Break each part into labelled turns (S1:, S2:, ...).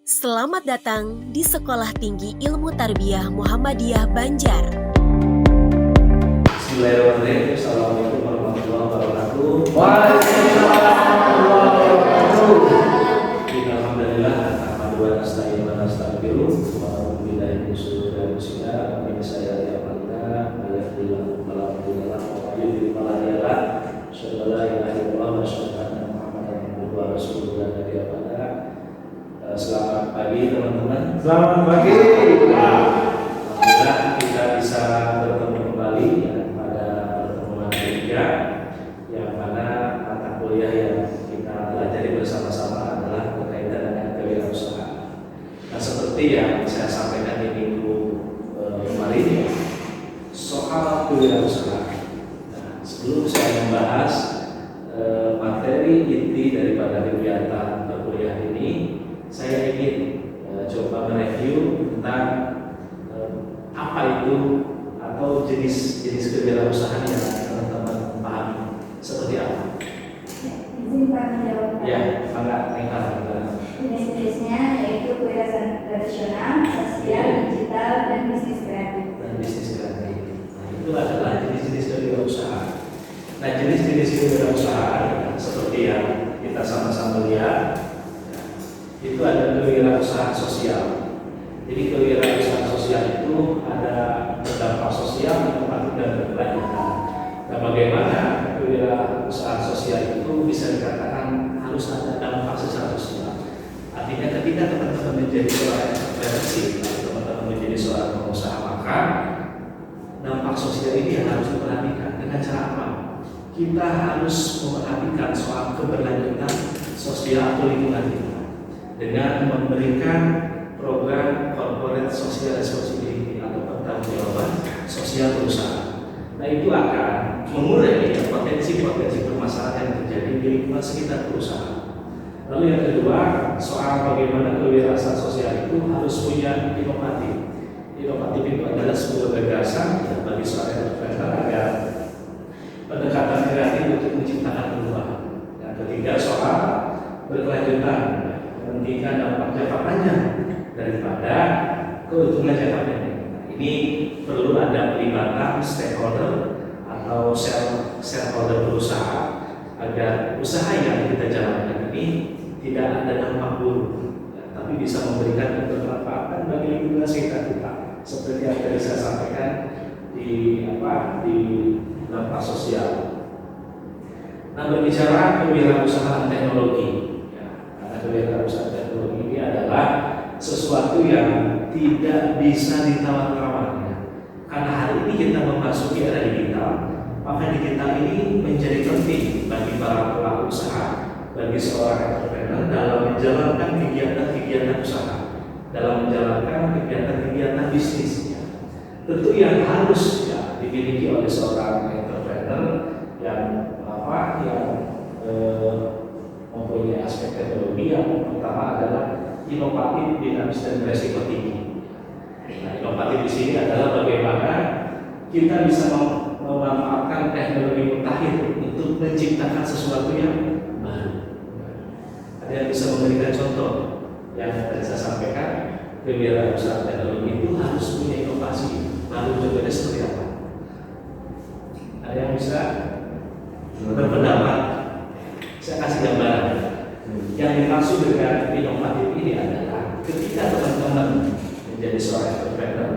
S1: Selamat datang di Sekolah Tinggi Ilmu Tarbiyah Muhammadiyah Banjar.
S2: Bismillahirrahmanirrahim. Assalamualaikum warahmatullahi wabarakatuh.
S3: Waalaikumsalam warahmatullahi wabarakatuh.
S2: Alhamdulillah, alhamdulillah, nasta'in wa nastaghfiruh wa na'udzu billahi min syururi anfusina wa min sayyiati a'malina. May yahdihillahu fala mudilla lahu wa may yudlil fala hadiya lahu. Asyhadu an la ilaha illallah wa asyhadu anna Muhammadan abduhu wa rasuluhu la nabiyya ba'da. Selamat pagi teman-teman.
S3: Selamat pagi.
S2: Alhamdulillah kita bisa bertemu kembali ya, pada pertemuan ketiga, yang mana mata kuliah yang kita pelajari bersama-sama adalah berkaitan dengan kewirausahaan. Nah, seperti yang saya sampaikan di minggu kemarin ya, soal kewirausahaan. Nah, sebelum saya membahas materi inti daripada kegiatan perkuliahan ini, saya ingin coba mereview tentang apa itu atau jenis kewirausahaan yang teman-teman pahami seperti apa?
S4: Izin Pak menjawab.
S2: Ya, enggak tinggal.
S4: Jenis-jenisnya yaitu kewirausahaan tradisional, sosial, digital, dan bisnis kreatif.
S2: Dan bisnis kreatif. Nah, itu adalah jenis-jenis kewirausahaan. Nah, jenis-jenis kewirausahaan seperti yang kita sama-sama lihat, itu ada kewirausahaan sosial. Jadi kewirausahaan sosial itu ada berdampak sosial, inovatif dan berkelanjutan. Nah, bagaimana kewirausahaan sosial itu bisa dikatakan harus ada dampak secara sosial. Artinya ketika teman-teman menjadi seorang entrepreneur atau teman-teman menjadi seorang pengusaha, maka dampak sosial ini yang harus diperhatikan. Dengan cara apa? Kita harus memperhatikan soal keberlanjutan sosial atau lingkungan kita dengan memberikan program corporate social responsibility atau pertanggungjawaban sosial perusahaan. Nah, itu akan mengurangi potensi-potensi permasalahan yang terjadi di lingkungan sekitar perusahaan. Lalu yang kedua, soal bagaimana kewirausahaan sosial itu harus punya inovatif. Inovatif itu adalah sebuah gagasan bagi seorang entrepreneur agar pendekatan kreatif untuk menciptakan perubahan. Yang ketiga, soal berkelanjutan, menghentikan dampak jangka panjang daripada keuntungan jangka pendek. Ini perlu ada pelibatan stakeholder atau shareholder perusahaan agar usaha yang kita jalankan ini tidak ada dampak buruk, tapi bisa memberikan kebermanfaatan bagi lingkungan sekitar kita. Seperti yang tadi saya sampaikan di dampak sosial. Nah, berbicara kewirausahaan teknologi. Kewirausahaan teknologi ini adalah sesuatu yang tidak bisa ditawar-tawar. Karena hari ini kita memasuki era digital, maka digital ini menjadi penting bagi para pelaku usaha, bagi seorang entrepreneur dalam menjalankan kegiatan-kegiatan usaha, dalam menjalankan kegiatan-kegiatan bisnisnya. Tentu yang harus dimiliki oleh seorang entrepreneur yang mempunyai aspek teknologi yang pertama adalah inovatif, dinamis, dan beresiko tinggi. Nah, inovatif di sini adalah bagaimana kita bisa memanfaatkan teknologi mutakhir untuk menciptakan sesuatu yang baru. Ada yang bisa memberikan contoh yang tadi saya sampaikan, kewirausahaan teknologi itu harus punya inovasi. Lalu contohnya seperti apa? Ada yang bisa berpendapat? Saya kasih gambaran. Yang dimaksud dengan inovatif ini adalah ketika teman-teman menjadi seorang entrepreneur,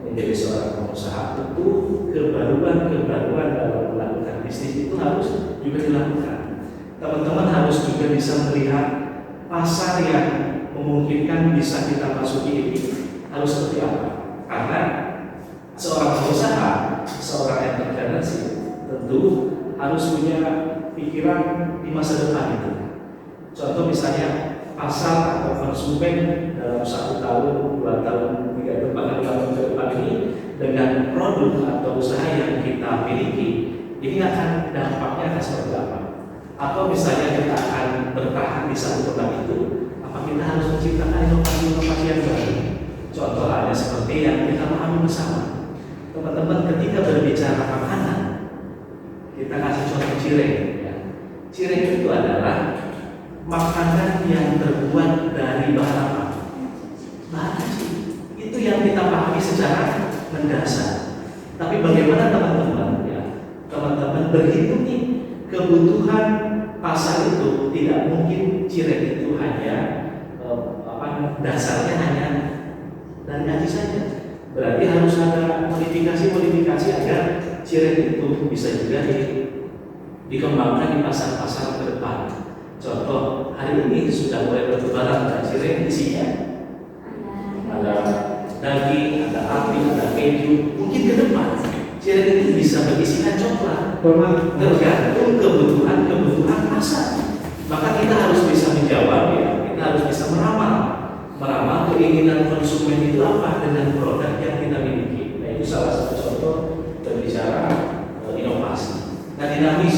S2: menjadi seorang pengusaha, tentu kebaruan dalam melakukan bisnis itu harus juga dilakukan. Teman-teman harus juga bisa melihat pasar yang memungkinkan bisa kita masuki ini harus seperti apa. Karena seorang pengusaha, seorang entrepreneur tentu harus punya pikiran di masa depan itu. Contoh misalnya pasar atau konsumen dalam 1 tahun, 2 tahun, 3 tahun, bahkan 5 tahun ke depan ini dengan produk atau usaha yang kita miliki, ini akan dampaknya akan seperti apa? Atau misalnya kita akan bertahan di satu tempat itu, apa kita harus menciptakan inovasi-inovasi yang baru? Contoh halnya seperti yang kita pahami bersama. Teman-teman, ketika berbicara makanan, kita kasih contoh cireng. Cireng itu adalah makanan yang terbuat dari bahan apa? Baju. Itu yang kita pahami secara mendasar. Tapi bagaimana teman-teman ya? Teman-teman berhitung nih kebutuhan pasar itu tidak mungkin cireng itu hanya dasarnya hanya dari gaji saja. Berarti harus ada modifikasi agar cireng itu bisa juga dikembangkan di pasar-pasar ke depan. Contoh, hari ini sudah mulai bertebaran cireng isinya ada daging, ada api, ada keju. Mungkin ke depan cireng itu bisa berisikan coklat. Tergantung kebutuhan pasar. Maka kita harus bisa menjawab ya. Kita harus bisa meramal keinginan konsumen itu apa dengan produk yang kita miliki. Nah, itu salah satu contoh berbicara inovasi. Nah, dinamis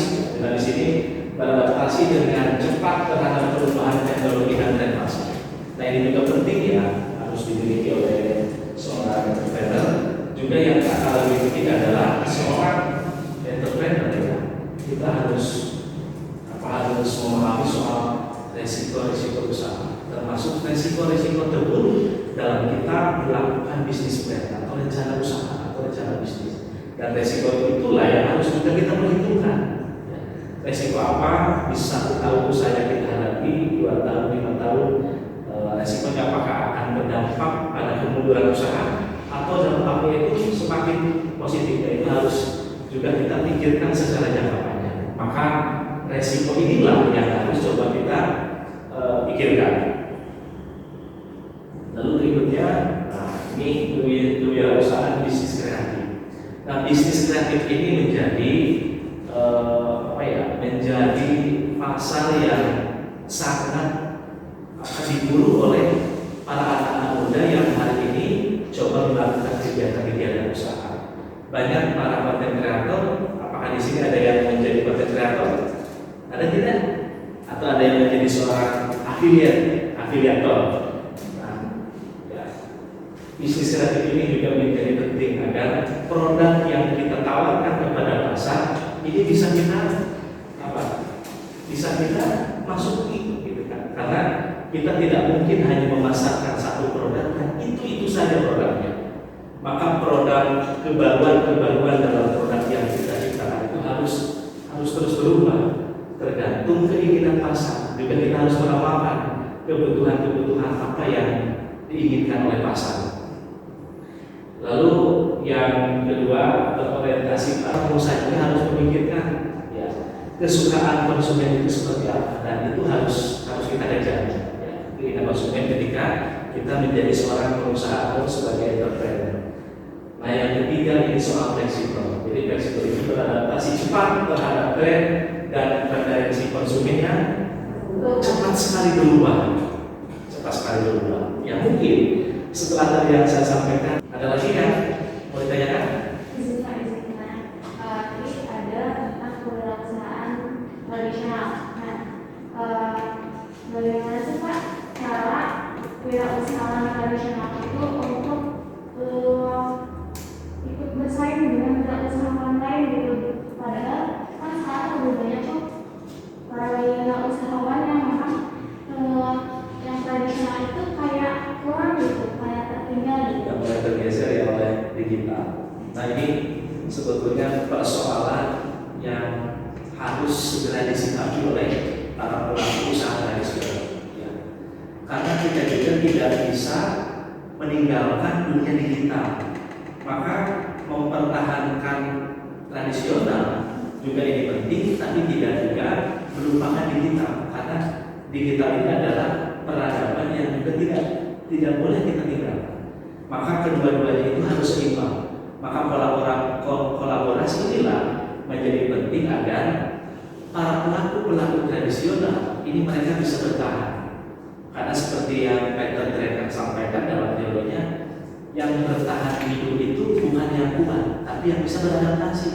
S2: ini beradaptasi dengan cepat terhadap perubahan teknologi dan tren pasar. Nah, ini juga penting ya, harus dimiliki oleh seorang entrepreneur. Juga yang tak kalah lebih penting adalah seorang entrepreneur ya. Kita harus memahami soal resiko-resiko usaha, termasuk resiko-resiko tersebut dalam kita melakukan bisnis plan atau rencana usaha atau rencana bisnis. Dan resiko itulah yang harus juga kita perhitungkan. Resiko apa di 1 tahun usaha yang kita hadapi, 2 tahun, 5 tahun, resikonya apakah akan berdampak pada kemunduran usaha atau dampaknya itu semakin positif. Itu harus juga kita pikirkan secara jangka panjang. Maka resiko inilah yang harus coba kita pikirkan. Lalu berikutnya, ini kewirausahaan bisnis kreatif. Nah, bisnis kreatif ini menjadi menjadi pasar yang sangat diburu oleh para anak-anak muda yang hari ini coba melakukan kegiatan-kegiatan usaha. Banyak para konten kreator. Apakah di sini ada yang menjadi konten kreator? Ada tidak? Atau ada yang menjadi seorang afiliator? Nah, ya. Bisnis kreatif ini juga menjadi penting agar produk yang kita tawarkan kepada pasar ini bisa kita masuki, gitu kan? Karena kita tidak mungkin hanya memasarkan satu produk dan itu saja produknya. Maka produk kebaruan dalam produk yang kita ciptakan itu harus terus berubah. Tergantung keinginan pasar. Juga kita harus meramalkan kebutuhan apa yang diinginkan oleh pasar. Lalu yang kedua, berorientasi para pengusaha ini harus memikirkan ya, kesukaan konsumen itu seperti apa, dan itu harus kita kejar. Ya, keinginan konsumen ketika kita menjadi seorang pengusaha atau sebagai entrepreneur. Nah, yang ketiga ini soal fleksibel. Jadi fleksibel itu beradaptasi cepat terhadap tren dan preferensi konsumennya cepat sekali berubah. Ya mungkin setelah tadi yang saya sampaikan ada lagi yang mau ditanyakan?
S4: Ini ada tentang kewirausahaan tradisional. Bagaimana sih Pak cara kewirausahaan tradisional itu untuk ikut bersaing dengan wirausahawan lain gitu? Padahal kan sekarang lebih banyak tuh para wirausahawan yang memang yang tradisional itu kayak kurang gitu, kayak tertinggal gitu.
S2: Yang mulai tergeser ya oleh digital. Nah, ini sebetulnya persoalan yang harus segera disikapi oleh para pelaku usaha tradisional. Ya. Karena kita juga tidak bisa meninggalkan dunia digital. Maka mempertahankan tradisional juga ini penting, tapi tidak juga melupakan digital. Karena digital ini adalah peradaban yang juga tidak boleh kita tinggalkan. Maka kedua-duanya itu harus seimbang. Maka kolaborasi inilah menjadi penting agar para pelaku tradisional ini mereka bisa bertahan. Karena seperti yang Peter Drucker sampaikan dalam teorinya, yang bertahan hidup itu bukan yang kuat, tapi yang bisa beradaptasi.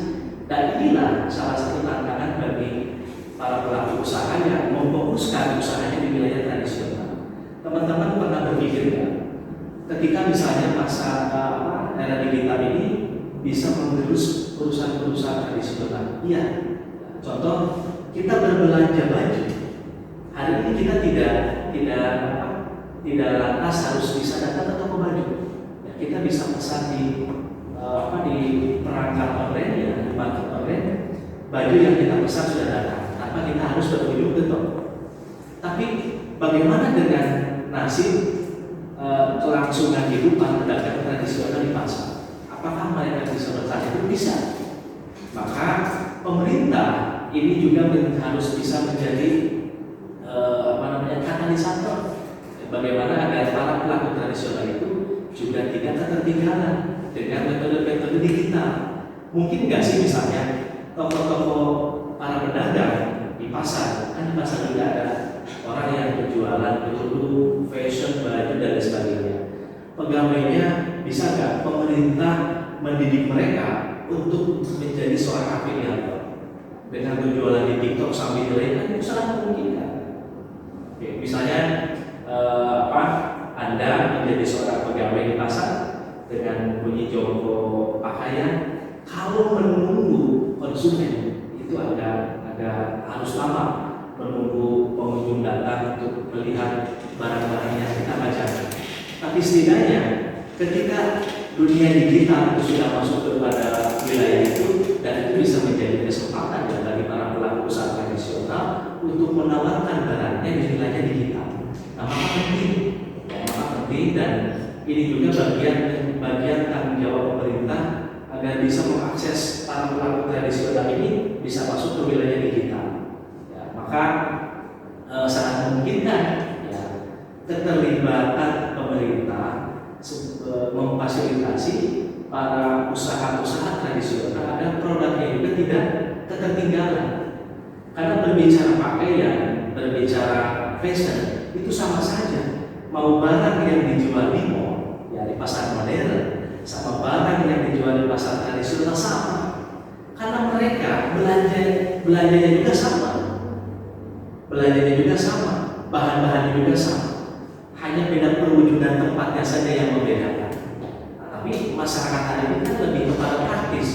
S2: Dan inilah salah satu tantangan bagi para pelaku usaha yang memfokuskan usahanya di wilayah tradisional. Teman-teman pernah berpikir nggak, ketika misalnya masa era digital ini bisa menggerus perusahaan-perusahaan tradisional? Iya. Contoh, kita berbelanja baju. Hari ini kita tidak tidak lantas harus bisa datang ke toko baju. Ya, kita bisa pesan di di perangkat online, ya, di market online, baju yang kita pesan sudah datang tanpa kita harus berkunjung ke toko. Tapi bagaimana dengan nasib kelangsungan hidup para pedagang tradisional di pasar? Apakah mereka bisa bertahan hidup? Bisa. Maka pemerintah ini juga harus bisa menjadi katalisator. Bagaimana agar para pelaku tradisional itu juga tidak ketertinggalan dengan metode-metode digital. Mungkin nggak sih misalnya toko-toko para pedagang di pasar, kan di pasar juga ada orang yang berjualan produk, fashion, baju dan sebagainya. Pegawainya bisa nggak pemerintah mendidik mereka untuk menjadi seorang afiliator dengan berjualan di TikTok sambil nilai, kan itu sangat memungkinkan. Oke, misalnya Anda menjadi seorang pegawai di pasar dengan bunyi jongkok pakaian, kalau menunggu konsumen itu agak harus lama, menunggu pengunjung datang untuk melihat barang-barang yang kita baca. Tapi setidaknya ketika dunia digital itu sudah masuk kepada wilayah itu, dan itu bisa menjadi kesempatan bagi para pelaku usaha tradisional untuk menawarkan barangnya di wilayah digital. Nah, maka penting dan ini juga bagian tanggung jawab pemerintah agar bisa mengakses para pelaku tradisional ini bisa masuk ke wilayah digital. Ya, maka sangat memungkinkan ya, keterlibatan pemerintah memfasilitasi para usaha-usaha tradisional agar produknya juga tidak ketertinggalan. Karena berbicara pakaian, berbicara fashion itu sama saja. Mau barang yang dijual di mall, ya di pasar modern, sama barang yang dijual di pasar tradisional sama. Karena mereka belanjanya juga sama, bahan-bahannya juga sama. Hanya beda perwujudan tempatnya saja yang membedakan. Nah, tapi masyarakat hari ini kan lebih kepada praktis.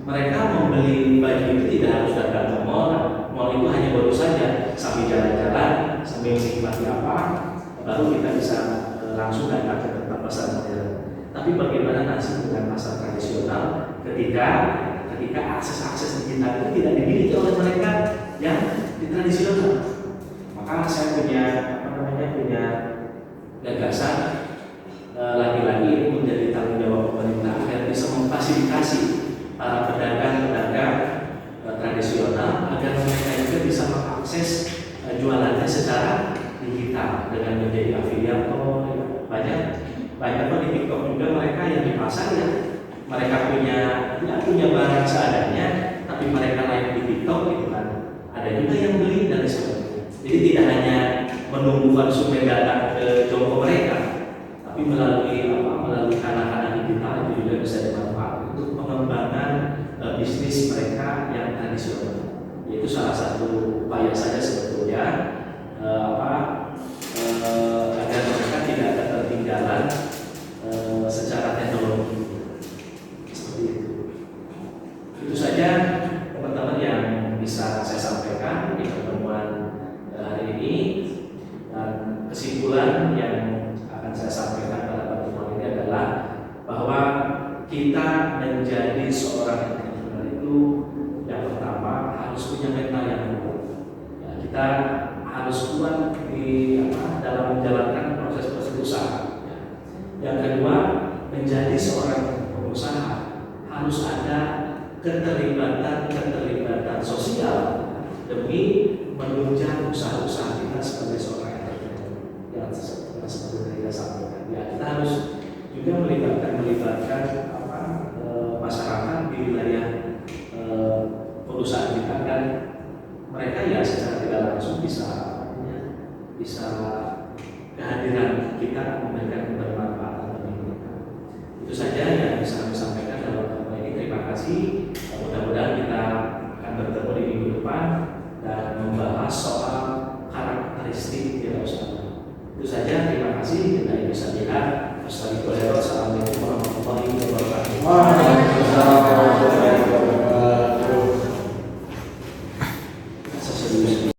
S2: Mereka membeli baju itu tidak harus datang ke mall. Mall itu hanya baru saja sambil jalan-jalan, sambil menikmati apa, baru kita bisa langsung datang ke tempat pasar modern. Tapi bagaimana nasib dengan pasar tradisional ketika akses digital itu tidak dimiliki oleh mereka yang di tradisional? Maka saya punya gagasan lagi-lagi ini menjadi tanggung jawab pemerintah agar bisa memfasilitasi para pedagang-pedagang tradisional agar mereka juga bisa mengakses jualannya secara digital dengan menjadi afiliator. Banyak di TikTok juga mereka yang di pasar ya mereka punya barang seadanya, tapi mereka live di TikTok gitu kan. Ada juga yang beli dan sebagainya. Jadi tidak hanya menunggu konsumen datang ke toko mereka, tapi melalui kanal-kanal digital itu juga bisa dimanfaatkan untuk pengembangan bisnis mereka yang tradisional. Yaitu salah satu upaya saja sebetulnya agar mereka tidak ketertinggalan secara teknologi. Seperti itu. Itu saja teman-teman yang bisa saya sampaikan di pertemuan hari ini. Dan kesimpulan yang akan saya sampaikan pada pertemuan ini adalah bahwa kita menjadi seorang entrepreneur itu yang pertama harus punya mental yang kuat. Ya, kita harus kuat dalam menjalankan proses usaha. Ya. Yang kedua, menjadi seorang pengusaha harus ada keterlibatan sosial demi menunjang usaha-usaha kita sebagai seorang entrepreneur. Yang seperti saya sampaikan, ya kita harus juga melibatkan masyarakat di wilayah perusahaan kita, dan mereka ya secara tidak langsung bisa kehadiran kita memberikan kebermanfaatan bagi mereka. Itu saja yang bisa kami sampaikan dalam pertemuan ini. Terima kasih. Mudah-mudahan kita akan bertemu di minggu depan dan